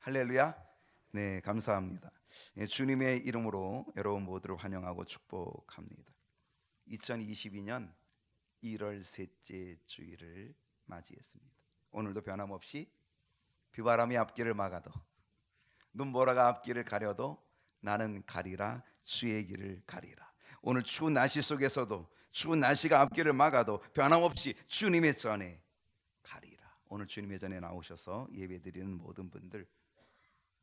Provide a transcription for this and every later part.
할렐루야. 네, 감사합니다. 주님의 이름으로 여러분 모두를 환영하고 축복합니다. 2022년 1월 셋째 주일을 맞이했습니다. 오늘도 변함없이 비바람이 앞길을 막아도 눈보라가 앞길을 가려도 나는 가리라, 주의 길을 가리라. 오늘 추운 날씨 속에서도 추운 날씨가 앞길을 막아도 변함없이 주님의 전에 가리라. 오늘 주님의 전에 나오셔서 예배드리는 모든 분들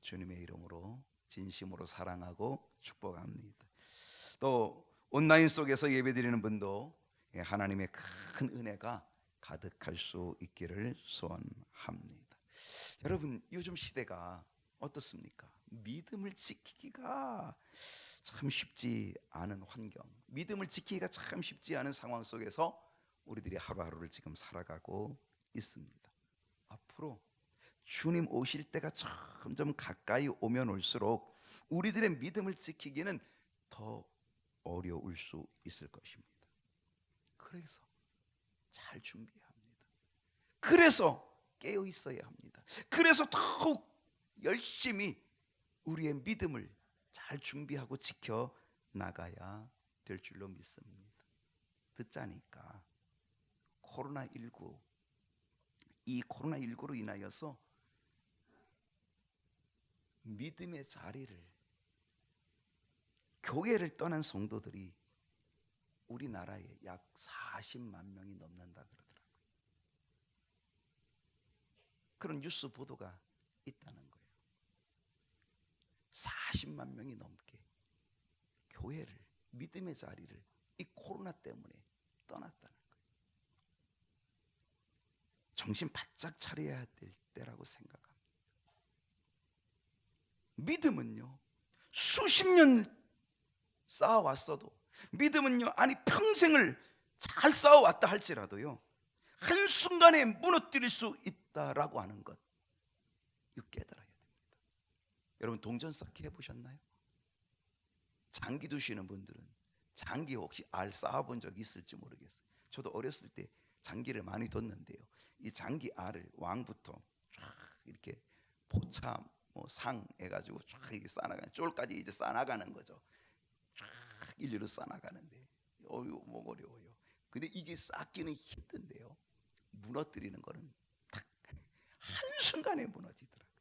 주님의 이름으로 진심으로 사랑하고 축복합니다. 또 온라인 속에서 예배드리는 분도 하나님의 큰 은혜가 가득할 수 있기를 소원합니다. 여러분, 요즘 시대가 어떻습니까? 믿음을 지키기가 참 쉽지 않은 환경, 믿음을 지키기가 참 쉽지 않은 상황 속에서 우리들이 하루하루를 지금 살아가고 있습니다. 앞으로 주님 오실 때가 점점 가까이 오면 올수록 우리들의 믿음을 지키기는 더 어려울 수 있을 것입니다. 그래서 잘 준비해야 합니다. 그래서 깨어 있어야 합니다. 그래서 더욱 열심히 우리의 믿음을 잘 준비하고 지켜 나가야 될 줄로 믿습니다. 듣자니까 이 코로나19로 인하여서 믿음의 자리를, 교회를 떠난 성도들이 우리나라에 약 40만 명이 넘는다 그러더라고요. 그런 뉴스 보도가 있다는 거예요. 40만 명이 넘게 교회를, 믿음의 자리를 이 코로나 때문에 떠났다는 거예요. 정신 바짝 차려야 될 때라고 생각합니다. 믿음은요, 수십 년 쌓아왔어도, 믿음은요, 아니 평생을 잘 쌓아왔다 할지라도요, 한순간에 무너뜨릴 수 있다라고 하는 것, 이거 깨달아야 됩니다. 여러분, 동전 쌓기 해보셨나요? 장기 두시는 분들은 장기 혹시 알 쌓아본 적 있을지 모르겠어요. 저도 어렸을 때 장기를 많이 뒀는데요, 이 장기 알을 왕부터 쫙 이렇게 포차 상 해가지고 쫙 이렇게 쌓아나가는, 쫄까지 이제 쌓아나가는 거죠. 쫙 일렬로 쌓아나가는데 어려워요. 근데 이게 쌓기는 힘든데요, 무너뜨리는 거는 딱 한순간에 무너지더라고요.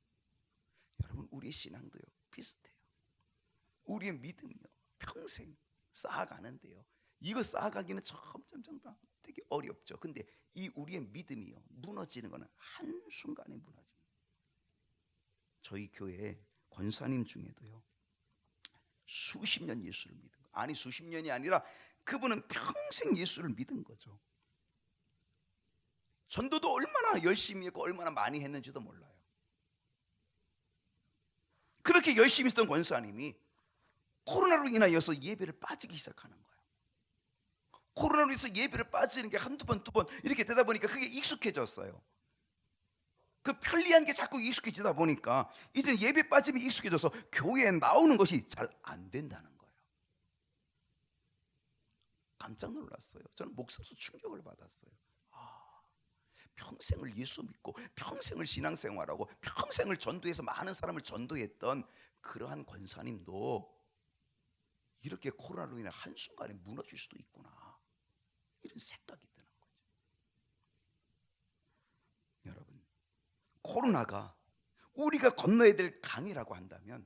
여러분, 우리의 신앙도요 비슷해요. 우리의 믿음이요 평생 쌓아가는데요, 이거 쌓아가기는 점점 되게 어렵죠. 근데 이 우리의 믿음이요 무너지는 거는 한순간에 무너집니다. 저희 교회 권사님 중에도요 수십 년 예수를 믿은 거, 아니 수십 년이 아니라 그분은 평생 예수를 믿은 거죠. 전도도 얼마나 열심히 했고 얼마나 많이 했는지도 몰라요. 그렇게 열심히 했던 권사님이 코로나로 인하여서 예배를 빠지기 시작하는 거예요. 코로나로 인해서 예배를 빠지는 게 한두 번, 두 번 이렇게 되다 보니까 그게 익숙해졌어요. 그 편리한 게 자꾸 익숙해지다 보니까 이제 예배 빠짐이 익숙해져서 교회에 나오는 것이 잘 안 된다는 거예요. 깜짝 놀랐어요. 저는 목사로서 충격을 받았어요. 평생을 예수 믿고 평생을 신앙생활하고 평생을 전도해서 많은 사람을 전도했던 그러한 권사님도 이렇게 코로나로 인해 한순간에 무너질 수도 있구나, 이런 생각이 드는 거죠. 여러분, 코로나가 우리가 건너야 될 강이라고 한다면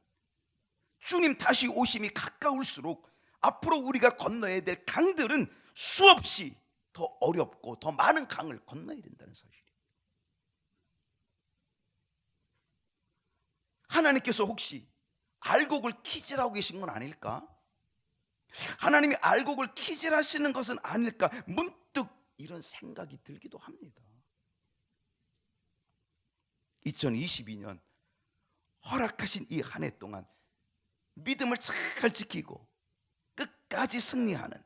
주님 다시 오심이 가까울수록 앞으로 우리가 건너야 될 강들은 수없이 더 어렵고 더 많은 강을 건너야 된다는 사실이에요. 하나님께서 혹시 알곡을 키질하고 계신 건 아닐까? 하나님이 알곡을 키질하시는 것은 아닐까? 문득 이런 생각이 들기도 합니다. 2022년 허락하신 이 한 해 동안 믿음을 잘 지키고 끝까지 승리하는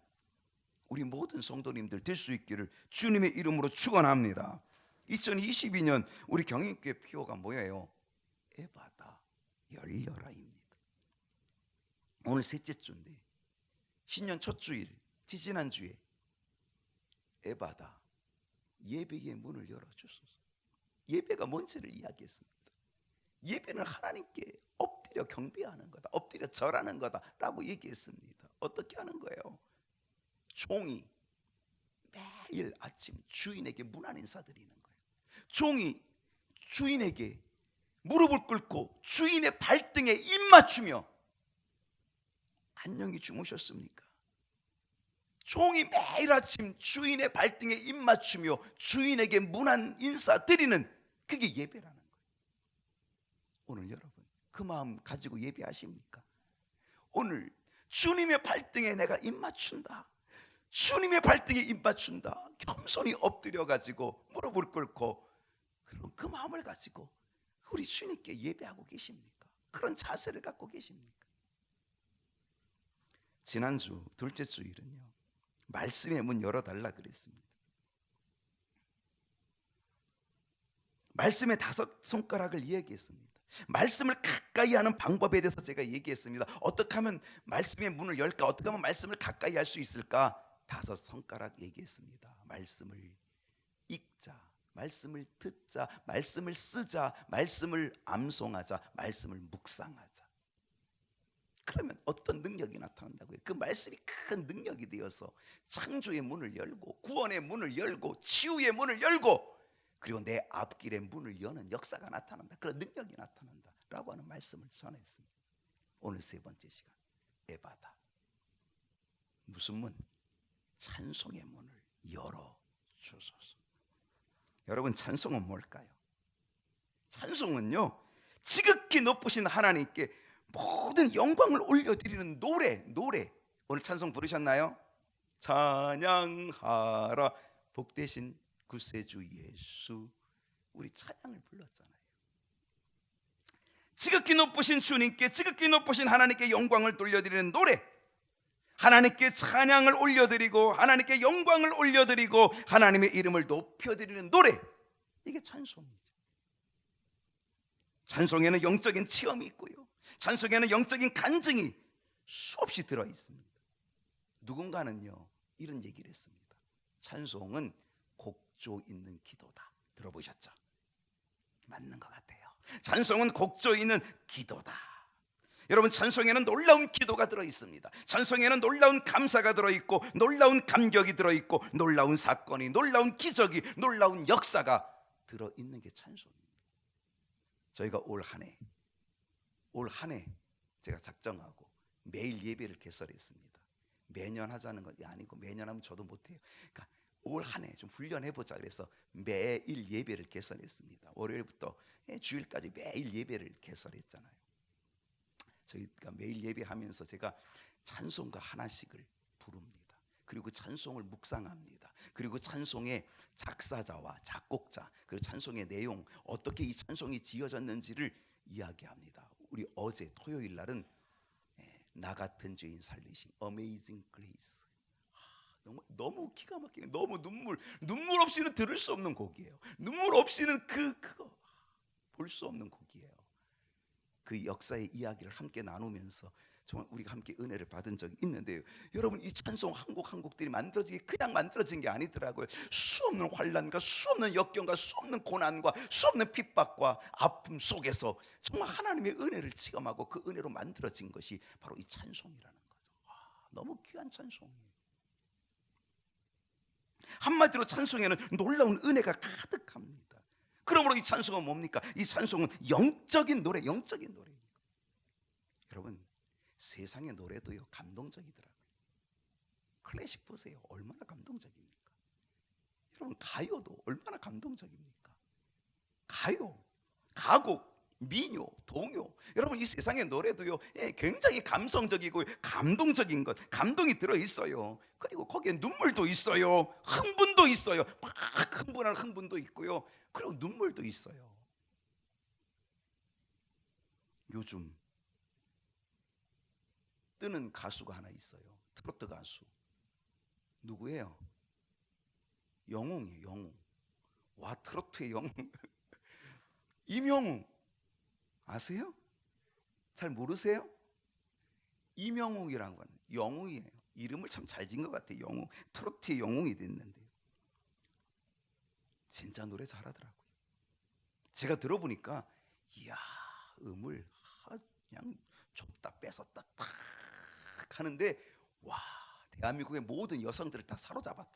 우리 모든 성도님들 될 수 있기를 주님의 이름으로 축원합니다. 2022년 우리 경인교회 피오가 뭐예요? 에바다 열려라입니다. 오늘 셋째 주인데 신년 첫 주일, 지지난주에 에바다 예배의 문을 열어주소서. 예배가 뭔지를 이야기했습니다. 예배는 하나님께 엎드려 경배하는 거다, 엎드려 절하는 거다라고 얘기했습니다. 어떻게 하는 거예요? 종이 매일 아침 주인에게 문안 인사드리는 거예요. 종이 주인에게 무릎을 꿇고 주인의 발등에 입 맞추며 안녕히 주무셨습니까? 종이 매일 아침 주인의 발등에 입 맞추며 주인에게 문안 인사드리는 그게 예배라는 거예요. 오늘 여러분 그 마음 가지고 예배하십니까? 오늘 주님의 발등에 내가 입 맞춘다, 주님의 발등에 입 맞춘다, 겸손히 엎드려 가지고 무릎을 꿇고 그런 그 마음을 가지고 우리 주님께 예배하고 계십니까? 그런 자세를 갖고 계십니까? 지난주 둘째 주일은요, 말씀의 문 열어달라 그랬습니다. 말씀의 5손가락을 이야기했습니다. 말씀을 가까이 하는 방법에 대해서 제가 얘기했습니다. 어떻게 하면 말씀의 문을 열까? 어떻게 하면 말씀을 가까이 할 수 있을까? 5손가락 얘기했습니다. 말씀을 읽자, 말씀을 듣자, 말씀을 쓰자, 말씀을 암송하자, 말씀을 묵상하자. 그러면 어떤 능력이 나타난다고요? 그 말씀이 큰 능력이 되어서 창조의 문을 열고 구원의 문을 열고 치유의 문을 열고 그리고 내 앞길의 문을 여는 역사가 나타난다, 그런 능력이 나타난다라고 하는 말씀을 전했습니다. 오늘 3번째 시간, 에바다. 무슨 문? 찬송의 문을 열어주소서. 여러분, 찬송은 뭘까요? 찬송은요, 지극히 높으신 하나님께 모든 영광을 올려드리는 노래. 오늘 찬송 부르셨나요? 찬양하라 복되신 구세주 예수. 우리 찬양을 불렀잖아요. 지극히 높으신 주님께, 지극히 높으신 하나님께 영광을 돌려드리는 노래, 하나님께 찬양을 올려드리고 하나님께 영광을 올려드리고 하나님의 이름을 높여드리는 노래, 이게 찬송이죠. 찬송에는 영적인 체험이 있고요, 찬송에는 영적인 간증이 수없이 들어있습니다. 누군가는요 이런 얘기를 했습니다. 찬송은 곡조 있는 기도다. 들어보셨죠? 맞는 것 같아요. 찬송은 곡조 있는 기도다. 여러분, 찬송에는 놀라운 기도가 들어있습니다. 찬송에는 놀라운 감사가 들어있고 놀라운 감격이 들어있고 놀라운 사건이, 놀라운 기적이, 놀라운 역사가 들어있는 게 찬송입니다. 저희가 올 한 해 제가 작정하고 매일 예배를 개설했습니다. 매년 하자는 것이 아니고 매년 하면 저도 못해요. 그러니까 올 한 해 좀 훈련해보자 그래서 매일 예배를 개설했습니다. 월요일부터 주일까지 매일 예배를 개설했잖아요. 저희가 매일 예배하면서 제가 찬송가 하나씩을 부릅니다. 그리고 찬송을 묵상합니다. 그리고 찬송의 작사자와 작곡자, 그리고 찬송의 내용, 어떻게 이 찬송이 지어졌는지를 이야기합니다. 우리 어제 토요일 날은 나 같은 죄인 살리신 Amazing Grace, 너무 기가 막히게, 너무 눈물 없이는 들을 수 없는 곡이에요. 눈물 없이는 그거 볼 수 없는 곡이에요. 그 역사의 이야기를 함께 나누면서 정말 우리가 함께 은혜를 받은 적이 있는데요. 여러분, 이 찬송 한 곡 한 곡들이 그냥 만들어진 게 아니더라고요. 수없는 환난과 수없는 역경과 수없는 고난과 수없는 핍박과 아픔 속에서 정말 하나님의 은혜를 체험하고 그 은혜로 만들어진 것이 바로 이 찬송이라는 거죠. 너무 귀한 찬송이에요. 한마디로 찬송에는 놀라운 은혜가 가득합니다. 그러므로 이 찬송은 뭡니까? 이 찬송은 영적인 노래입니다. 여러분, 세상의 노래도요 감동적이더라고요. 클래식 보세요, 얼마나 감동적입니까? 여러분, 가요도 얼마나 감동적입니까? 가요, 가곡, 민요, 동요, 여러분 이 세상의 노래도요 굉장히 감성적이고 감동적인 것, 감동이 들어있어요. 그리고 거기에 눈물도 있어요, 흥분도 있어요. 막 흥분하는 흥분도 있고요, 그리고 눈물도 있어요. 요즘 뜨는 가수가 하나 있어요. 트로트 가수. 누구예요? 영웅이에요. 영웅. 와, 트로트의 영웅. 임영웅 아세요? 잘 모르세요? 임영웅이라는 건 영웅이에요. 이름을 참 잘 지은 것 같아요. 영웅. 트로트의 영웅이 됐는데요, 진짜 노래 잘하더라고요. 제가 들어보니까 이야, 음을 그냥 줬다 뺏었다 탁 하는데, 와, 대한민국의 모든 여성들을 다 사로잡았다.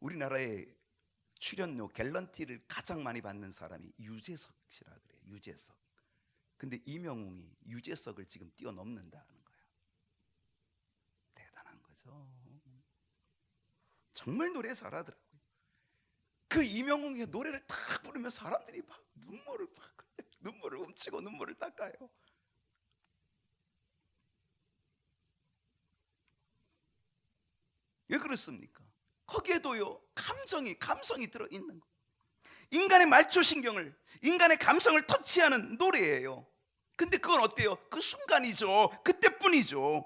우리나라의 출연료 갤런티를 가장 많이 받는 사람이 유재석 씨라 그래요. 유재석. 근데 이명웅이 유재석을 지금 뛰어넘는다는 거야. 대단한 거죠. 정말 노래 잘하더라고요. 그 이명웅의 노래를 탁 부르면 사람들이 막 눈물을 훔치고 눈물을 닦아요. 왜 그렇습니까? 거기에도요 감성이 들어있는 거. 인간의 말초신경을, 인간의 감성을 터치하는 노래예요. 근데 그건 어때요? 그 순간이죠. 그때뿐이죠.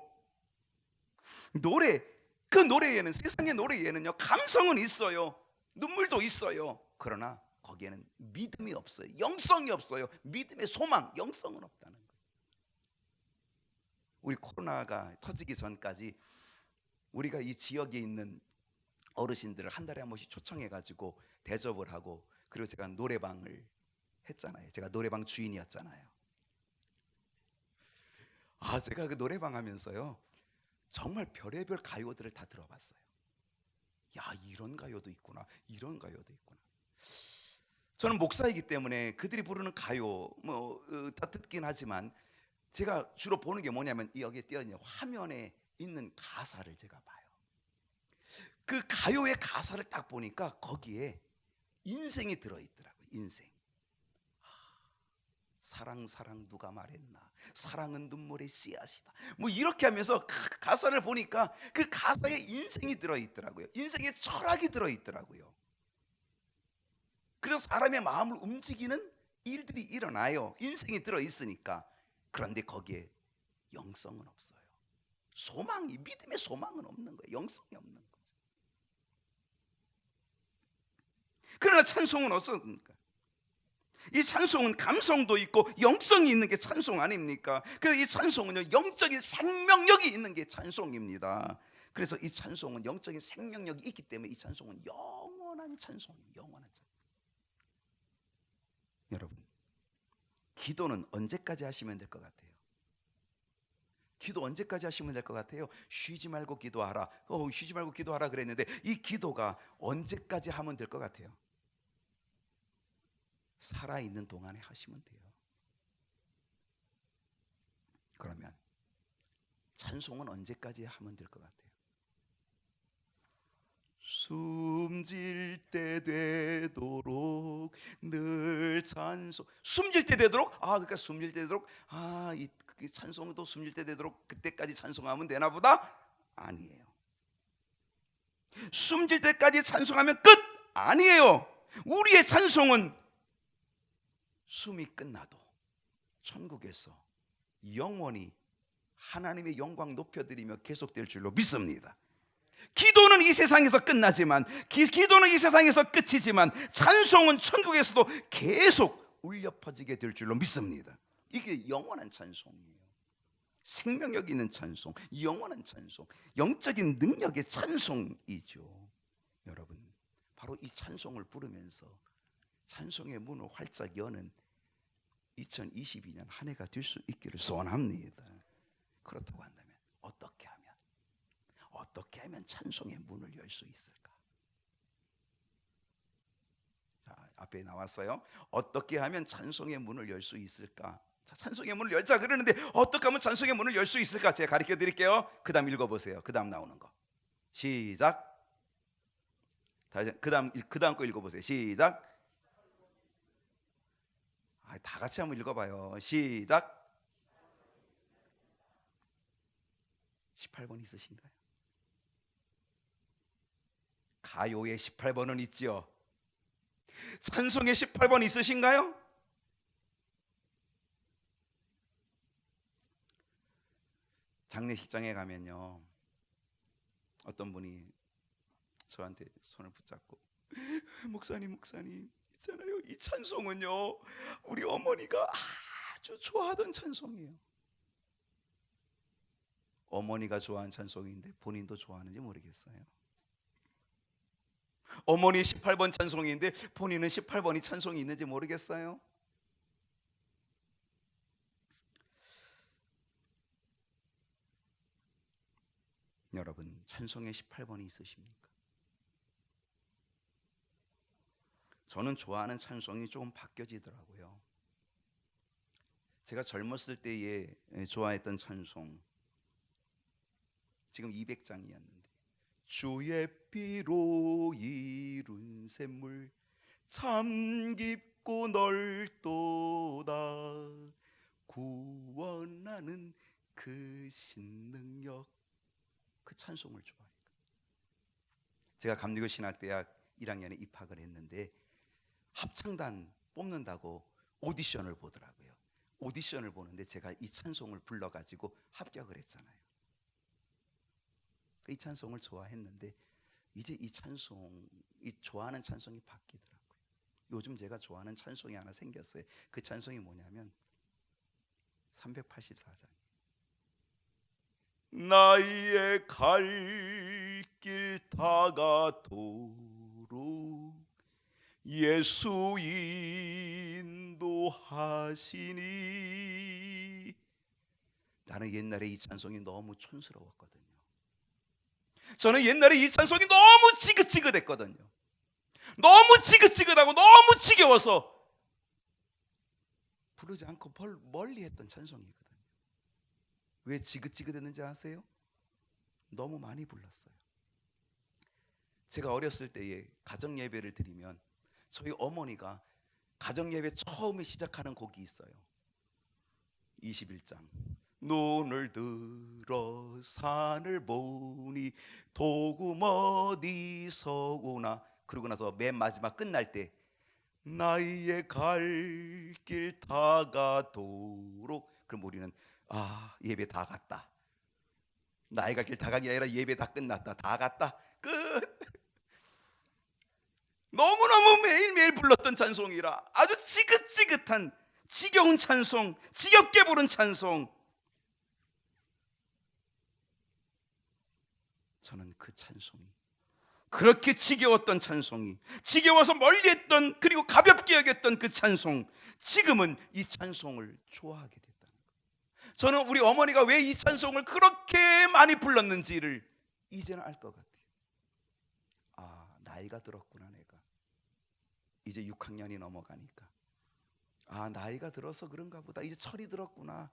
그 노래에는, 세상의 노래에는요 감성은 있어요. 눈물도 있어요. 그러나 거기에는 믿음이 없어요. 영성이 없어요. 믿음의 소망, 영성은 없다는 거예요. 우리 코로나가 터지기 전까지 우리가 이 지역에 있는 어르신들을 한 달에 한 번씩 초청해가지고 대접을 하고, 그리고 제가 노래방을 했잖아요. 제가 노래방 주인이었잖아요. 제가 그 노래방 하면서요 정말 별의별 가요들을 다 들어봤어요. 야, 이런 가요도 있구나, 이런 가요도 있구나. 저는 목사이기 때문에 그들이 부르는 가요 다 듣긴 하지만, 제가 주로 보는 게 뭐냐면 여기에 띄어있는 화면에 있는 가사를 제가 봐요. 그 가요의 가사를 딱 보니까 거기에 인생이 들어있더라고요. 인생. 사랑 누가 말했나, 사랑은 눈물의 씨앗이다, 이렇게 하면서 그 가사를 보니까 그 가사에 인생이 들어있더라고요. 인생의 철학이 들어있더라고요. 그래서 사람의 마음을 움직이는 일들이 일어나요. 인생이 들어있으니까. 그런데 거기에 영성은 없어요. 믿음의 소망은 없는 거예요. 영성이 없는 거죠. 그러나 찬송은 어떻습니까? 이 찬송은 감성도 있고 영성이 있는 게 찬송 아닙니까? 그래서 이 찬송은요 영적인 생명력이 있는 게 찬송입니다. 그래서 이 찬송은 영적인 생명력이 있기 때문에 이 찬송은 영원한 찬송이에요. 영원한 찬송. 여러분, 기도는 언제까지 하시면 될 것 같아요? 기도 언제까지 하시면 될 것 같아요? 쉬지 말고 기도하라. 쉬지 말고 기도하라 그랬는데, 이 기도가 언제까지 하면 될 것 같아요? 살아있는 동안에 하시면 돼요. 그러면 찬송은 언제까지 하면 될 것 같아요? 숨질 때 되도록 늘 찬송. 숨질 때 되도록? 그러니까 숨질 때 되도록, 이 찬송도 숨질 때 되도록 그때까지 찬송하면 되나 보다? 아니에요. 숨질 때까지 찬송하면 끝? 아니에요. 우리의 찬송은 숨이 끝나도 천국에서 영원히 하나님의 영광 높여드리며 계속될 줄로 믿습니다. 기도는 이 세상에서 끝나지만, 기도는 이 세상에서 끝이지만, 찬송은 천국에서도 계속 울려 퍼지게 될 줄로 믿습니다. 이게 영원한 찬송이에요. 생명력 있는 찬송, 영원한 찬송, 영적인 능력의 찬송이죠. 여러분, 바로 이 찬송을 부르면서 찬송의 문을 활짝 여는 2022년 한 해가 될 수 있기를 소원합니다. 그렇다고 한다면 어떻게 하면 찬송의 문을 열 수 있을까? 자, 앞에 나왔어요. 어떻게 하면 찬송의 문을 열 수 있을까? 자, 찬송의 문을 열자 그러는데 어떻게 하면 찬송의 문을 열 수 있을까? 제가 가르쳐 드릴게요. 그 다음 읽어보세요. 그 다음 나오는 거. 시작. 다시 그 다음 거 읽어보세요. 시작. 다 같이 한번 읽어봐요. 시작. 18번 있으신가요? 가요의 18번은 있지요. 찬송의 18번 있으신가요? 장례식장에 가면요, 어떤 분이 저한테 손을 붙잡고, 목사님 있잖아요, 이 찬송은요 우리 어머니가 아주 좋아하던 찬송이에요. 어머니가 좋아하는 찬송인데 본인도 좋아하는지 모르겠어요. 어머니 18번 찬송인데 본인은 18번이 찬송이 있는지 모르겠어요. 여러분, 찬송에 18번이 있으십니까? 저는 좋아하는 찬송이 조금 바뀌어지더라고요. 제가 젊었을 때에 좋아했던 찬송, 지금 200장이었는데, 주의 피로 이룬 샘물 참 깊고 넓도다, 구원하는 그 신능력, 그 찬송을 좋아해요. 제가 감리교 신학대학 1학년에 입학을 했는데 합창단 뽑는다고 오디션을 보더라고요. 오디션을 보는데 제가 이 찬송을 불러가지고 합격을 했잖아요. 이 찬송을 좋아했는데 이제 이 찬송, 이 좋아하는 찬송이 바뀌더라고요. 요즘 제가 좋아하는 찬송이 하나 생겼어요. 그 찬송이 뭐냐면 384장. 나의 갈 길 다가도록 예수 인도하시니. 나는 옛날에 이 찬송이 너무 촌스러웠거든요. 저는 옛날에 이 찬송이 너무 지긋지긋했거든요. 너무 지긋지긋하고 너무 지겨워서 부르지 않고 멀리 했던 찬송이거든요. 왜 지긋지긋했는지 아세요? 너무 많이 불렀어요. 제가 어렸을 때에 가정예배를 드리면 저희 어머니가 가정예배 처음에 시작하는 곡이 있어요. 21장. 눈을 들어 산을 보니 도금 어디서 오나. 그러고 나서 맨 마지막 끝날 때 나의 갈 길 다가도록. 그럼 우리는 예배 다 갔다. 나의 갈 길 다 간 게 아니라 예배 다 끝났다. 다 갔다. 끝. 너무너무 매일매일 불렀던 찬송이라 아주 지긋지긋한 지겨운 찬송, 지겹게 부른 찬송. 저는 그 찬송이, 그렇게 지겨웠던 찬송이, 지겨워서 멀리했던, 그리고 가볍게 여겼던 그 찬송, 지금은 이 찬송을 좋아하게 됐다는 거예요. 저는 우리 어머니가 왜 이 찬송을 그렇게 많이 불렀는지를 이제는 알 것 같아요. 나이가 들었구나. 내가 이제 6학년이 넘어가니까 나이가 들어서 그런가 보다. 이제 철이 들었구나.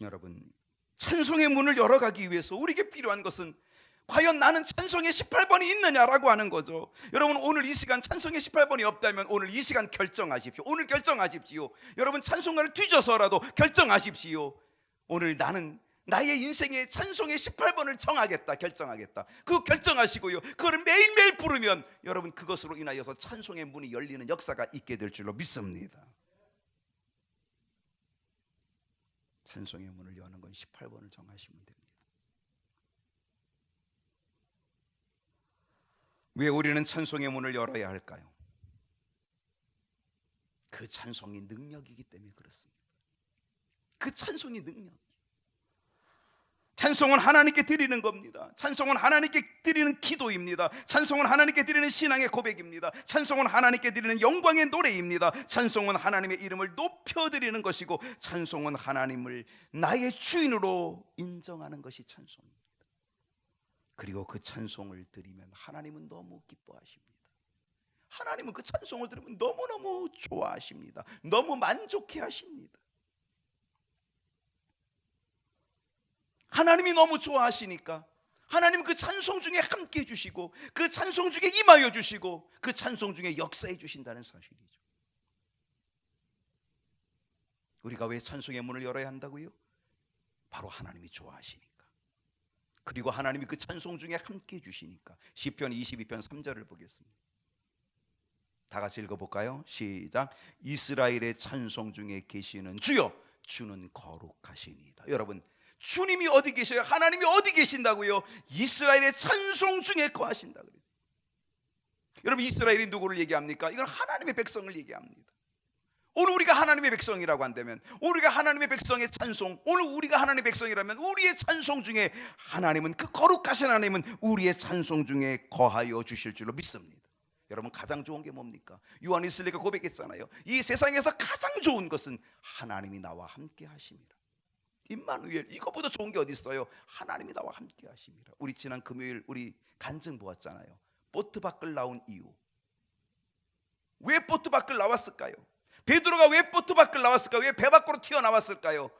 여러분, 찬송의 문을 열어가기 위해서 우리에게 필요한 것은 과연 나는 찬송의 18번이 있느냐라고 하는 거죠. 여러분, 오늘 이 시간 찬송의 18번이 없다면 오늘 이 시간 결정하십시오. 오늘 결정하십시오. 여러분, 찬송가를 뒤져서라도 결정하십시오. 오늘 나는 나의 인생의 찬송의 18번을 정하겠다, 결정하겠다. 그거 결정하시고요, 그거를 매일매일 부르면 여러분, 그것으로 인하여서 찬송의 문이 열리는 역사가 있게 될 줄로 믿습니다. 찬송의 문을 여는 건 18번을 정하시면 됩니다. 왜 우리는 찬송의 문을 열어야 할까요? 그 찬송이 능력이기 때문에 그렇습니다. 그 찬송이 능력. 찬송은 하나님께 드리는 겁니다. 찬송은 하나님께 드리는 기도입니다. 찬송은 하나님께 드리는 신앙의 고백입니다. 찬송은 하나님께 드리는 영광의 노래입니다. 찬송은 하나님의 이름을 높여드리는 것이고, 찬송은 하나님을 나의 주인으로 인정하는 것이 찬송입니다. 그리고 그 찬송을 드리면 하나님은 너무 기뻐하십니다. 하나님은 그 찬송을 들으면 너무너무 좋아하십니다. 너무 만족해 하십니다. 하나님이 너무 좋아하시니까 하나님 그 찬송 중에 함께 해주시고, 그 찬송 중에 임하여 주시고, 그 찬송 중에 역사해 주신다는 사실이죠. 우리가 왜 찬송의 문을 열어야 한다고요? 바로 하나님이 좋아하시니까, 그리고 하나님이 그 찬송 중에 함께 해주시니까. 시편 22편 3절을 보겠습니다. 다 같이 읽어볼까요? 시작. 이스라엘의 찬송 중에 계시는 주여, 주는 거룩하시니이다. 여러분, 주님이 어디 계셔요? 하나님이 어디 계신다고요? 이스라엘의 찬송 중에 거하신다 그래요. 여러분, 이스라엘이 누구를 얘기합니까? 이건 하나님의 백성을 얘기합니다. 오늘 우리가 하나님의 백성이라고 한다면, 오늘 우리가 하나님의 백성의 찬송, 오늘 우리가 하나님의 백성이라면 우리의 찬송 중에 하나님은, 그 거룩하신 하나님은 우리의 찬송 중에 거하여 주실 줄로 믿습니다. 여러분, 가장 좋은 게 뭡니까? 요한 웨슬리가 고백했잖아요. 이 세상에서 가장 좋은 것은 하나님이 나와 함께 하심이라. 임마누엘, 이거보다 좋은 게 어디 있어요? 하나님이 나와 함께 하심이라. 우리 지난 금요일 우리 간증 보았잖아요. 보트 밖을 나온 이유. 왜 보트 밖을 나왔을까요? 베드로가 왜 보트 밖을 나왔을까요? 왜 배 밖으로 튀어나왔을까요?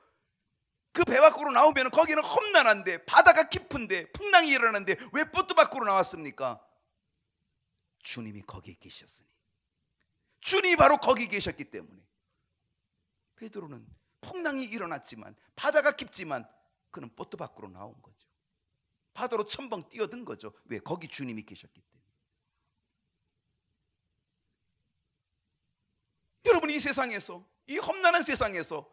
그 배 밖으로 나오면 거기는 험난한데, 바다가 깊은데, 풍랑이 일어나는데 왜 보트 밖으로 나왔습니까? 주님이 거기에 계셨으니, 주님이 바로 거기 계셨기 때문에. 베드로는 풍랑이 일어났지만, 바다가 깊지만 그는 보트 밖으로 나온 거죠. 바다로 첨벙 뛰어든 거죠. 왜? 거기 주님이 계셨기 때문에. 여러분, 이 세상에서, 이 험난한 세상에서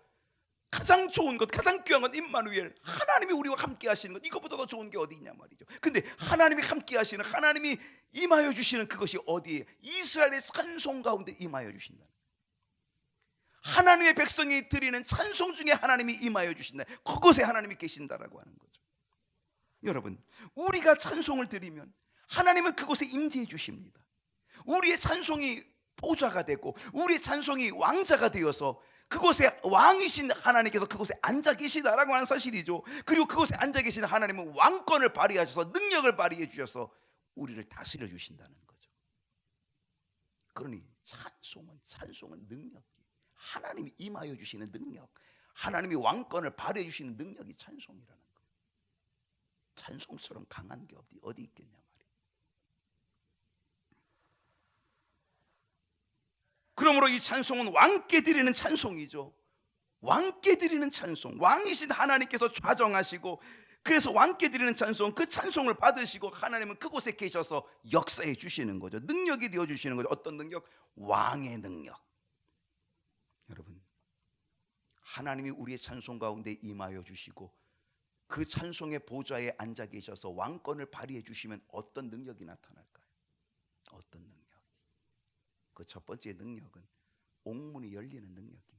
가장 좋은 것, 가장 귀한 건 임마누엘, 하나님이 우리와 함께 하시는 것, 이것보다 더 좋은 게 어디 있냐 말이죠. 근데 하나님이 함께 하시는, 하나님이 임하여 주시는 그것이 어디에? 이스라엘의 찬송 가운데 임하여 주신다. 하나님의 백성이 드리는 찬송 중에 하나님이 임하여 주신다. 그곳에 하나님이 계신다라고 하는 거죠. 여러분, 우리가 찬송을 드리면 하나님은 그곳에 임재해 주십니다. 우리의 찬송이 보좌가 되고 우리의 찬송이 왕자가 되어서 그곳에 왕이신 하나님께서 그곳에 앉아 계시다라고 하는 사실이죠. 그리고 그곳에 앉아 계신 하나님은 왕권을 발휘하셔서, 능력을 발휘해 주셔서 우리를 다스려 주신다는 거죠. 그러니 찬송은 능력이, 하나님이 임하여 주시는 능력, 하나님이 왕권을 발휘해 주시는 능력이 찬송이라는 거예요. 찬송처럼 강한 게 어디 있겠냐 말이에요. 그러므로 이 찬송은 왕께 드리는 찬송이죠. 왕께 드리는 찬송, 왕이신 하나님께서 좌정하시고, 그래서 왕께 드리는 찬송, 그 찬송을 받으시고 하나님은 그곳에 계셔서 역사해 주시는 거죠. 능력이 되어 주시는 거죠. 어떤 능력? 왕의 능력. 여러분, 하나님이 우리의 찬송 가운데 임하여 주시고 그 찬송의 보좌에 앉아 계셔서 왕권을 발휘해 주시면 어떤 능력이 나타날까요? 어떤 능력? 그 첫 번째 능력은 옥문이 열리는 능력입니다.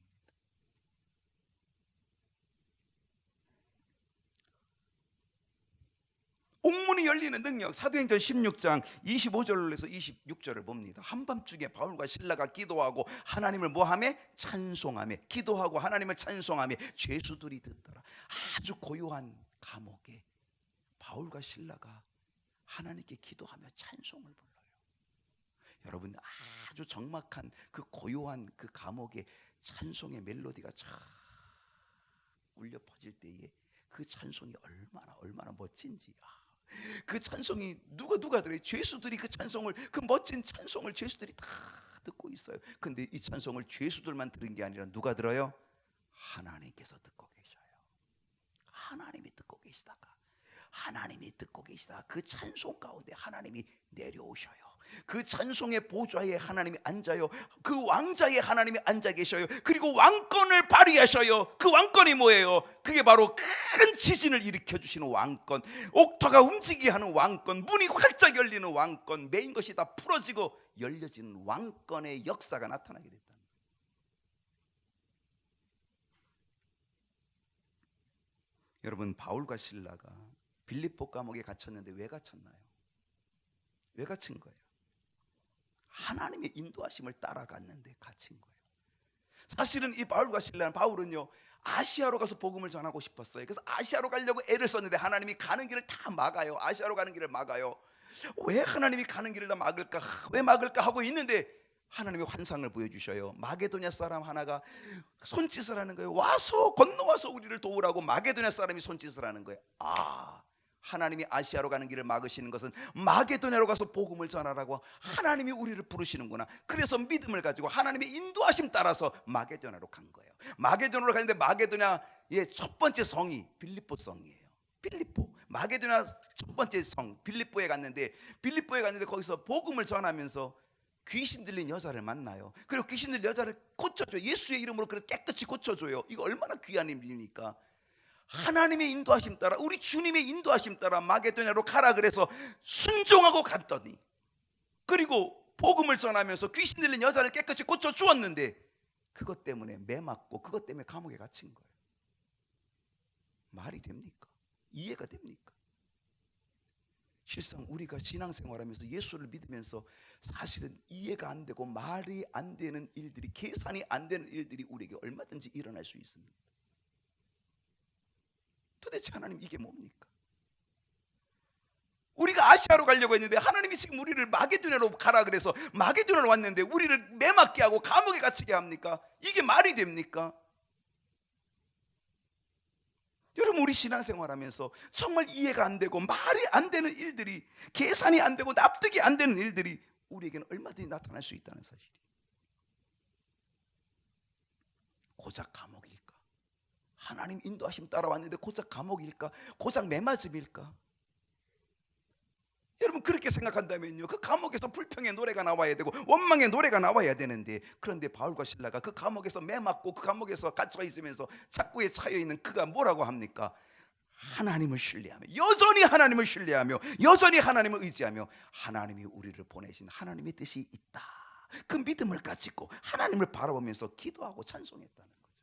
옥문이 열리는 능력. 사도행전 16장 25절에서 26절을 봅니다. 한밤중에 바울과 실라가 기도하고 하나님을 뭐하며? 찬송하며, 기도하고 하나님을 찬송하며 죄수들이 듣더라. 아주 고요한 감옥에 바울과 실라가 하나님께 기도하며 찬송을 불러요. 여러분, 아주 적막한 그 고요한 그 감옥의 찬송의 멜로디가 쫙 울려 퍼질 때에 그 찬송이 얼마나 멋진지. 그 찬송이 누가 들어요? 죄수들이 그 찬송을, 그 멋진 찬송을 죄수들이 다 듣고 있어요. 근데 이 찬송을 죄수들만 들은 게 아니라 누가 들어요? 하나님께서 듣고 계셔요. 하나님이 듣고 계시다가 그 찬송 가운데 하나님이 내려오셔요. 그 찬송의 보좌에 하나님이 앉아요. 그 왕자에 하나님이 앉아 계셔요. 그리고 왕권을 발휘하셔요. 그 왕권이 뭐예요? 그게 바로 큰 지진을 일으켜 주시는 왕권, 옥토가 움직이게 하는 왕권, 문이 활짝 열리는 왕권, 메인 것이 다 풀어지고 열려지는 왕권의 역사가 나타나게 됐다. 여러분, 바울과 실라가 빌립보 감옥에 갇혔는데 왜 갇혔나요? 왜 갇힌 거예요? 하나님의 인도하심을 따라갔는데 갇힌 거예요. 사실은 이 바울과 실라는, 바울은요 아시아로 가서 복음을 전하고 싶었어요. 그래서 아시아로 가려고 애를 썼는데 하나님이 가는 길을 다 막아요. 아시아로 가는 길을 막아요. 왜 하나님이 가는 길을 다 막을까? 왜 막을까 하고 있는데 하나님이 환상을 보여주셔요. 마게도냐 사람 하나가 손짓을 하는 거예요. 건너와서 우리를 도우라고 마게도냐 사람이 손짓을 하는 거예요. 하나님이 아시아로 가는 길을 막으시는 것은 마게도냐로 가서 복음을 전하라고 하나님이 우리를 부르시는구나. 그래서 믿음을 가지고 하나님의 인도하심 따라서 마게도냐로 간 거예요. 마게도냐로 가는데 마게도냐의 첫 번째 성이 빌립보 성이에요. 빌립보, 마게도냐 첫 번째 성 빌립보에 갔는데 거기서 복음을 전하면서 귀신 들린 여자를 만나요. 그리고 귀신 들린 여자를 고쳐줘요. 예수의 이름으로 그를 깨끗이 고쳐줘요. 이거 얼마나 귀한 일입니까? 하나님의 인도하심 따라, 우리 주님의 인도하심 따라 마게도냐로 가라 그래서 순종하고 갔더니, 그리고 복음을 전하면서 귀신 들린 여자를 깨끗이 고쳐 주었는데 그것 때문에 매 맞고 그것 때문에 감옥에 갇힌 거예요. 말이 됩니까? 이해가 됩니까? 실상 우리가 신앙생활하면서 예수를 믿으면서 사실은 이해가 안 되고 말이 안 되는 일들이, 계산이 안 되는 일들이 우리에게 얼마든지 일어날 수 있습니다. 도대체 하나님 이게 뭡니까? 우리가 아시아로 가려고 했는데 하나님이 지금 우리를 마게도냐로 가라 그래서 마게도냐로 왔는데 우리를 매맞게 하고 감옥에 갇히게 합니까? 이게 말이 됩니까? 여러분, 우리 신앙생활하면서 정말 이해가 안 되고 말이 안 되는 일들이, 계산이 안 되고 납득이 안 되는 일들이 우리에게는 얼마든지 나타날 수 있다는 사실이. 고작 감옥일까? 하나님 인도하심 따라왔는데 고작 감옥일까? 고작 매맞음일까? 여러분, 그렇게 생각한다면요, 그 감옥에서 불평의 노래가 나와야 되고 원망의 노래가 나와야 되는데, 그런데 바울과 실라가 그 감옥에서 매맞고 그 감옥에서 갇혀 있으면서 착고에 차여 있는 그가 뭐라고 합니까? 하나님을 신뢰하며, 여전히 하나님을 신뢰하며, 여전히 하나님을 의지하며, 하나님이 우리를 보내신 하나님의 뜻이 있다, 그 믿음을 가지고 하나님을 바라보면서 기도하고 찬송했다는 거죠.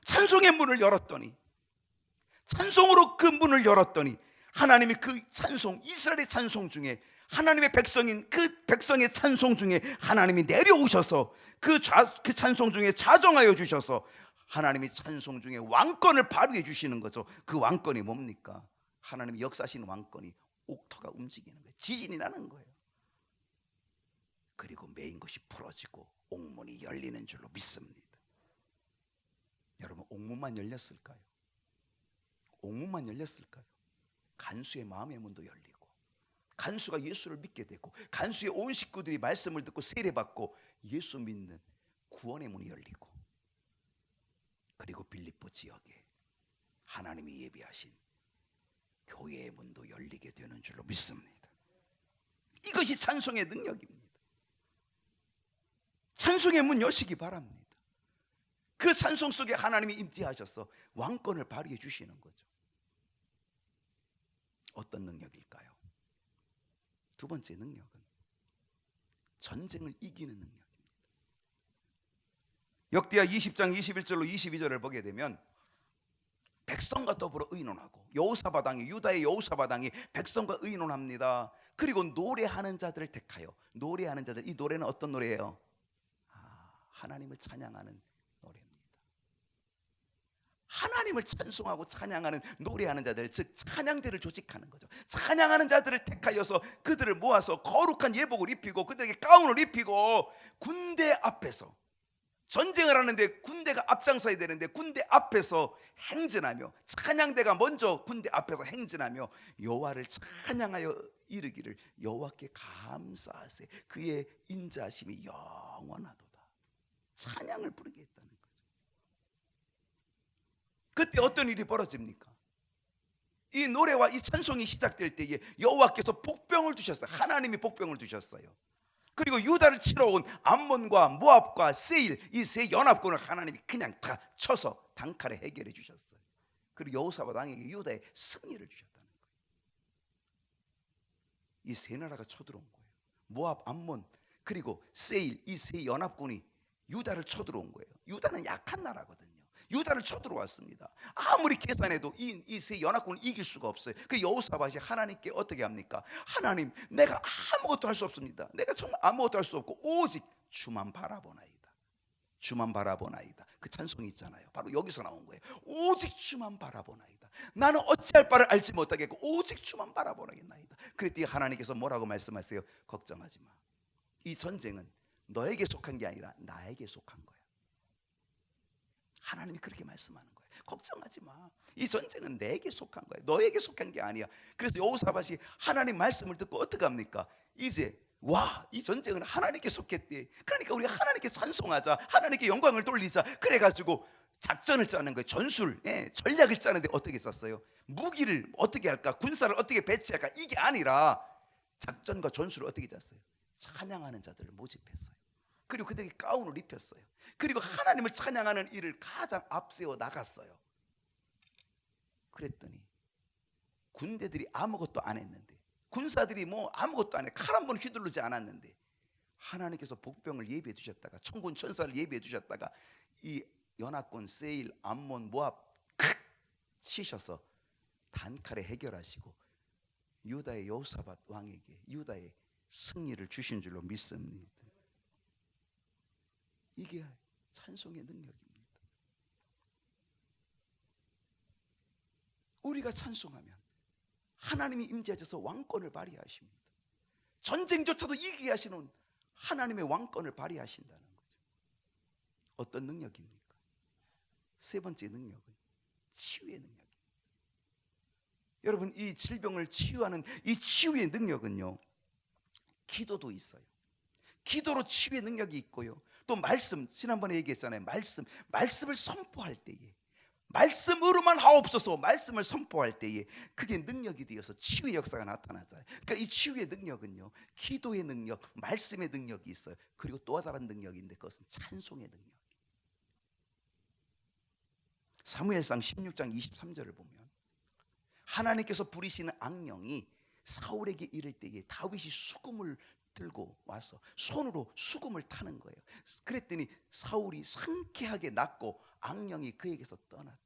찬송의 문을 열었더니, 찬송으로 그 문을 열었더니 하나님이 그 찬송, 이스라엘의 찬송 중에, 하나님의 백성인 그 백성의 찬송 중에 하나님이 내려오셔서 그 찬송 중에 자정하여 주셔서 하나님이 찬송 중에 왕권을 발휘해 주시는 거죠. 그 왕권이 뭡니까? 하나님이 역사하시는 왕권이 옥토가 움직이는 거예요. 지진이 나는 거예요. 그리고 메인 것이 풀어지고 옥문이 열리는 줄로 믿습니다. 여러분, 옥문만 열렸을까요? 옥문만 열렸을까요? 간수의 마음의 문도 열리고, 간수가 예수를 믿게 되고, 간수의 온 식구들이 말씀을 듣고 세례받고 예수 믿는 구원의 문이 열리고, 그리고 빌립보 지역에 하나님이 예비하신 교회의 문도 열리게 되는 줄로 믿습니다. 이것이 찬송의 능력입니다. 찬송의 문 여시기 바랍니다. 그 찬송 속에 하나님이 임재하셔서 왕권을 발휘해 주시는 거죠. 어떤 능력일까요? 두 번째 능력은 전쟁을 이기는 능력입니다. 역대하 20장 21절로 22절을 보게 되면 백성과 더불어 의논하고, 여호사밧 왕이, 유다의 여호사밧 왕이 백성과 의논합니다. 그리고 노래하는 자들을 택하여, 노래하는 자들, 이 노래는 어떤 노래예요? 하나님을 찬양하는 노래입니다. 하나님을 찬송하고 찬양하는, 노래하는 자들, 즉 찬양대를 조직하는 거죠. 찬양하는 자들을 택하여서 그들을 모아서 거룩한 예복을 입히고 그들에게 가운을 입히고, 군대 앞에서 전쟁을 하는데 군대가 앞장서야 되는데 군대 앞에서 행진하며, 찬양대가 먼저 군대 앞에서 행진하며 여호와를 찬양하여 이르기를, 여호와께 감사하세, 그의 인자하심이 영원하도다. 찬양을 부르게 했다는 거죠. 그때 어떤 일이 벌어집니까? 이 노래와 이 찬송이 시작될 때에 여호와께서 복병을 주셨어요. 하나님이 복병을 주셨어요. 그리고 유다를 치러 온 암몬과 모압과 세일, 이 세 연합군을 하나님이 그냥 다 쳐서 단칼에 해결해 주셨어요. 그리고 여호사밧 왕에게 유다의 승리를 주셨다는 거예요. 이 세 나라가 쳐들어온 거예요. 모압, 암몬, 그리고 세일, 이 세 연합군이 유다를 쳐들어온 거예요. 유다는 약한 나라거든요. 유다를 쳐들어왔습니다. 아무리 계산해도 이 세 연합군을 이길 수가 없어요. 그 여호사밧이 하나님께 어떻게 합니까? 하나님, 내가 아무것도 할 수 없습니다. 내가 정말 아무것도 할 수 없고 오직 주만 바라보나이다. 주만 바라보나이다. 그 찬송이 있잖아요. 바로 여기서 나온 거예요. 오직 주만 바라보나이다. 나는 어찌할 바를 알지 못하겠고 오직 주만 바라보나이다. 그랬더니 하나님께서 뭐라고 말씀하세요? 걱정하지 마. 이 전쟁은 너에게 속한 게 아니라 나에게 속한 거야. 하나님이 그렇게 말씀하는 거예요. 걱정하지 마. 이 전쟁은 내게 속한 거예요. 너에게 속한 게 아니야. 그래서 여호사밧이 하나님 말씀을 듣고 어떻게 합니까? 이제 이 전쟁은 하나님께 속했대. 그러니까 우리 하나님께 찬송하자, 하나님께 영광을 돌리자. 그래가지고 작전을 짜는 거예요. 전략을 짜는데 어떻게 짰어요? 무기를 어떻게 할까? 군사를 어떻게 배치할까? 이게 아니라 작전과 전술을 어떻게 짰어요? 찬양하는 자들을 모집했어요. 그리고 그들에게 가운을 입혔어요. 그리고 하나님을 찬양하는 일을 가장 앞세워 나갔어요. 그랬더니 군대들이 아무것도 안 했는데, 군사들이 아무것도 안 해, 칼 한 번 휘두르지 않았는데 하나님께서 복병을 예비해 두셨다가 천군 천사를 예비해 두셨다가 이 연합군 세일, 암몬, 모압 치셔서 단칼에 해결하시고 유다의 여호사밧 왕에게 유다의 승리를 주신 줄로 믿습니다. 이게 찬송의 능력입니다. 우리가 찬송하면 하나님이 임재하셔서 왕권을 발휘하십니다. 전쟁조차도 이기게 하시는 하나님의 왕권을 발휘하신다는 거죠. 어떤 능력입니까? 세 번째 능력은 치유의 능력입니다. 여러분, 이 질병을 치유하는 이 치유의 능력은요, 기도도 있어요. 기도로 치유의 능력이 있고요, 또 말씀, 지난번에 얘기했잖아요. 말씀을 선포할 때에, 말씀으로만 하옵소서, 말씀을 선포할 때에 그게 능력이 되어서 치유의 역사가 나타나잖아요. 그러니까 이 치유의 능력은요, 기도의 능력, 말씀의 능력이 있어요. 그리고 또 다른 능력인데 그것은 찬송의 능력. 사무엘상 16장 23절을 보면 하나님께서 부리시는 악령이 사울에게 이를 때에 다윗이 수금을 들고 와서 손으로 수금을 타는 거예요. 그랬더니 사울이 상쾌하게 낫고 악령이 그에게서 떠났다.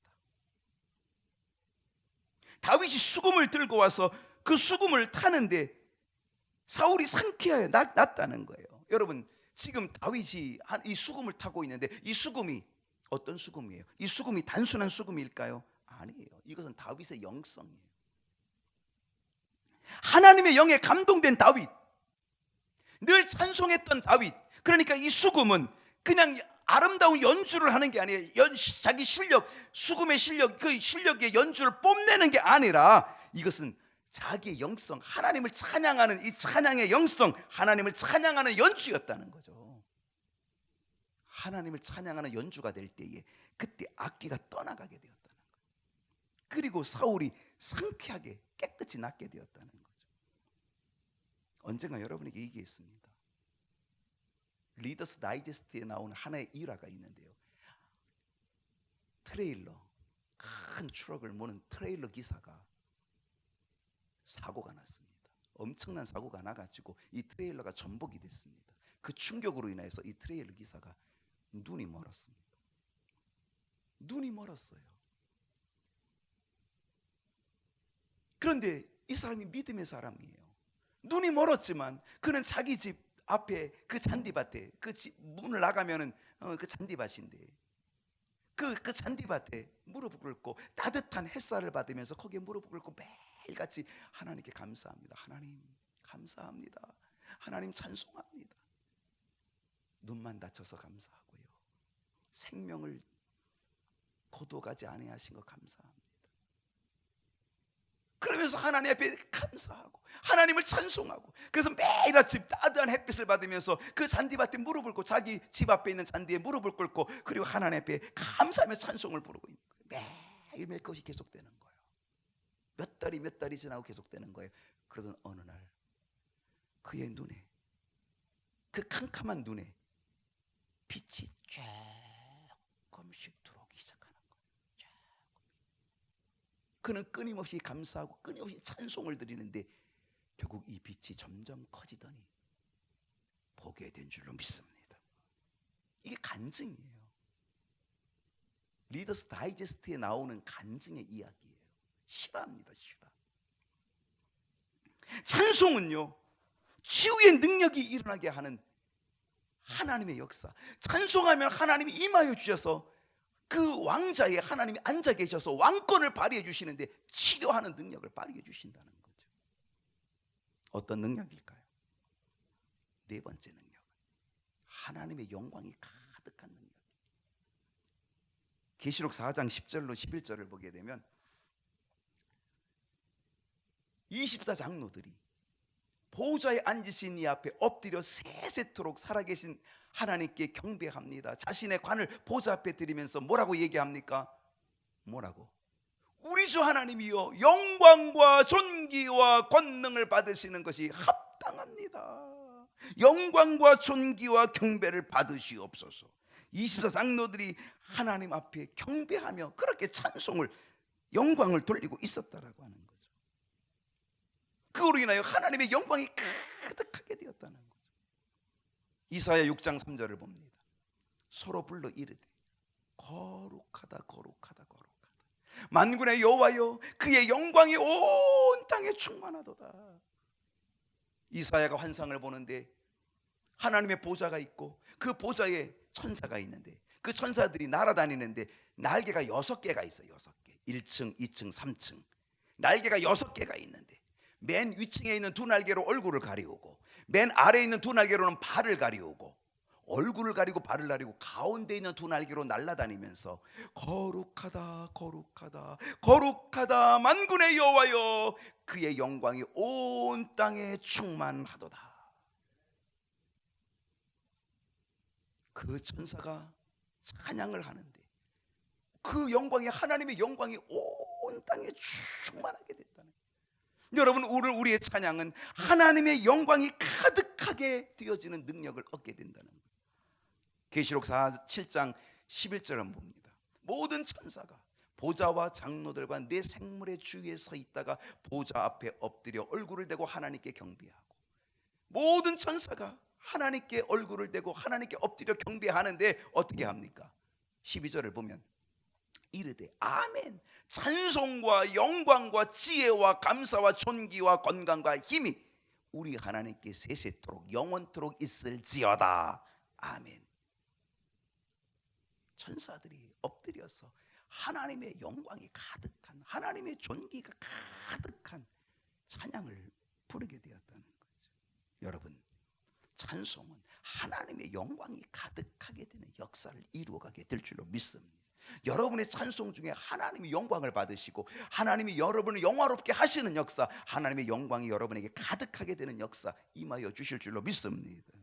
다윗이 수금을 들고 와서 그 수금을 타는데 사울이 상쾌하게 낫다는 거예요. 여러분, 지금 다윗이 이 수금을 타고 있는데 이 수금이 어떤 수금이에요? 이 수금이 단순한 수금일까요? 아니에요. 이것은 다윗의 영성이에요. 하나님의 영에 감동된 다윗, 늘 찬송했던 다윗. 그러니까 이 수금은 그냥 아름다운 연주를 하는 게 아니에요. 자기 실력, 수금의 실력, 그 실력의 연주를 뽐내는 게 아니라 이것은 자기의 영성, 하나님을 찬양하는 이 찬양의 영성, 하나님을 찬양하는 연주였다는 거죠. 하나님을 찬양하는 연주가 될 때에 그때 악기가 떠나가게 되었다는 거예요. 그리고 사울이 상쾌하게 깨끗이 낫게 되었다는 거죠. 언젠가 여러분에게 얘기했습니다. 리더스 다이제스트에 나오는 하나의 일화가 있는데요, 트레일러, 큰 트럭을 모는 트레일러 기사가 사고가 났습니다. 엄청난 사고가 나가지고 이 트레일러가 전복이 됐습니다. 그 충격으로 인해서 이 트레일러 기사가 눈이 멀었습니다. 눈이 멀었어요. 그런데 이 사람이 믿음의 사람이에요. 눈이 멀었지만 그는 자기 집 앞에 그 잔디밭에, 그 집 문을 나가면은 그 잔디밭인데 그 잔디밭에 무릎을 꿇고 따뜻한 햇살을 받으면서 거기에 무릎을 꿇고 매일같이 하나님께 감사합니다. 하나님 감사합니다. 하나님 찬송합니다. 눈만 다쳐서 감사하고요, 생명을 거둬가지 아니하신 것 감사합니다. 그러면서 하나님 앞에 감사하고 하나님을 찬송하고, 그래서 매일 아침 따뜻한 햇빛을 받으면서 그 잔디밭에 무릎을 꿇고, 자기 집 앞에 있는 잔디에 무릎을 꿇고, 그리고 하나님 앞에 감사하며 찬송을 부르고 있는 거예요. 매일매일 그것이 계속되는 거예요. 몇 달이 지나고 계속되는 거예요. 그러던 어느 날 그의 눈에, 그 캄캄한 눈에 빛이 조금씩 들어오기 시작하는 거예요. 그는 끊임없이 감사하고 끊임없이 찬송을 드리는데 결국 이 빛이 점점 커지더니 보게 된 줄로 믿습니다. 이게 간증이에요. 리더스 다이제스트에 나오는 간증의 이야기예요. 실화입니다. 실화. 찬송은요, 치유의 능력이 일어나게 하는 하나님의 역사. 찬송하면 하나님이 임하여 주셔서 그 왕자에 하나님이 앉아 계셔서 왕권을 발휘해 주시는데 치료하는 능력을 발휘해 주신다는 거죠. 어떤 능력일까요? 네 번째 능력, 하나님의 영광이 가득한 능력. 계시록 4장 10절로 11절을 보게 되면 24장로들이 보좌에 앉으신 이 앞에 엎드려 세세토록 살아계신 하나님께 경배합니다. 자신의 관을 보좌 앞에 드리면서 뭐라고 얘기합니까? 뭐라고? 우리 주 하나님이여, 영광과 존귀와 권능을 받으시는 것이 합당합니다. 영광과 존귀와 경배를 받으시옵소서. 24장로들이 하나님 앞에 경배하며 그렇게 찬송을, 영광을 돌리고 있었다라고 하는 거죠. 그로 인하여 하나님의 영광이 가득하게 되었다는 거죠. 이사야 6장 3절을 봅니다. 서로 불러 이르되 거룩하다 거룩하다 거룩하다 만군의 여호와여 그의 영광이 온 땅에 충만하도다. 이사야가 환상을 보는데 하나님의 보좌가 있고 그 보좌에 천사가 있는데 그 천사들이 날아다니는데 날개가 6개가 있어요. 6개. 1층, 2층, 3층. 날개가 6개가 있는데 맨 위층에 있는 두 날개로 얼굴을 가리우고 맨 아래에 있는 두 날개로는 발을 가리우고 얼굴을 가리고 발을 가리고 가운데 있는 두 날개로 날아다니면서 거룩하다 거룩하다 거룩하다 만군의 여호와여 그의 영광이 온 땅에 충만하도다. 그 천사가 찬양을 하는데 그 영광이 하나님의 영광이 온 땅에 충만하게 됐다는 거예요. 여러분 오늘 우리의 찬양은 하나님의 영광이 가득하게 되어지는 능력을 얻게 된다는 거예요. 계시록 7장 11절을 봅니다. 모든 천사가 보좌와 장로들과 내 생물의 주위에 서 있다가 보좌 앞에 엎드려 얼굴을 대고 하나님께 경배하고 모든 천사가 하나님께 얼굴을 대고 하나님께 엎드려 경배하는데 어떻게 합니까? 12절을 보면 이르되 아멘 찬송과 영광과 지혜와 감사와 존귀와 건강과 힘이 우리 하나님께 세세토록 영원토록 있을지어다. 아멘. 천사들이 엎드려서 하나님의 영광이 가득한 하나님의 존귀가 가득한 찬양을 부르게 되었다는 거죠. 여러분 찬송은 하나님의 영광이 가득하게 되는 역사를 이루어가게 될 줄로 믿습니다. 여러분의 찬송 중에 하나님의 영광을 받으시고 하나님이 여러분을 영화롭게 하시는 역사, 하나님의 영광이 여러분에게 가득하게 되는 역사 임하여 주실 줄로 믿습니다.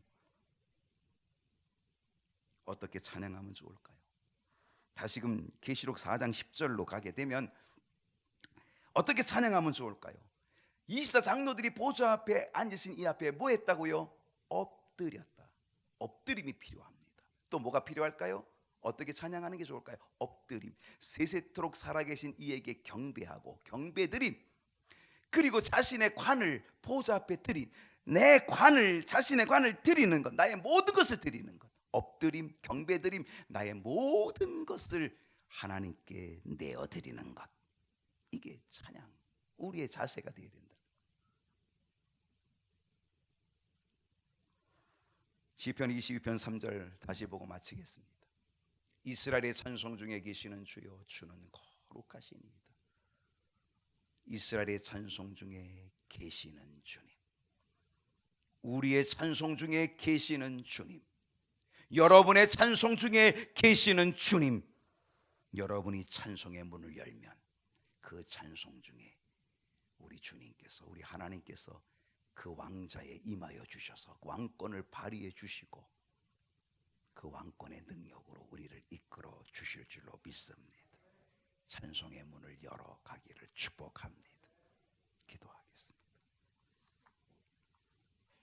어떻게 찬양하면 좋을까요? 다시금 계시록 4장 10절로 가게 되면 어떻게 찬양하면 좋을까요? 24장로들이 보좌 앞에 앉으신 이 앞에 뭐 했다고요? 엎드렸다. 엎드림이 필요합니다. 또 뭐가 필요할까요? 어떻게 찬양하는 게 좋을까요? 엎드림. 세세토록 살아계신 이에게 경배하고 경배드림. 그리고 자신의 관을 보좌 앞에 드린 내 관을 자신의 관을 드리는 것, 나의 모든 것을 드리는 것. 엎드림, 경배드림, 나의 모든 것을 하나님께 내어드리는 것. 이게 찬양, 우리의 자세가 되어야 된다. 시편 22편 3절 다시 보고 마치겠습니다. 이스라엘의 찬송 중에 계시는 주여 주는 거룩하시니이다. 이스라엘의 찬송 중에 계시는 주님, 우리의 찬송 중에 계시는 주님, 여러분의 찬송 중에 계시는 주님, 여러분이 찬송의 문을 열면 그 찬송 중에 우리 주님께서, 우리 하나님께서 그 왕자에 임하여 주셔서 왕권을 발휘해 주시고 그 왕권의 능력으로 우리를 이끌어 주실 줄로 믿습니다. 찬송의 문을 열어 가기를 축복합니다.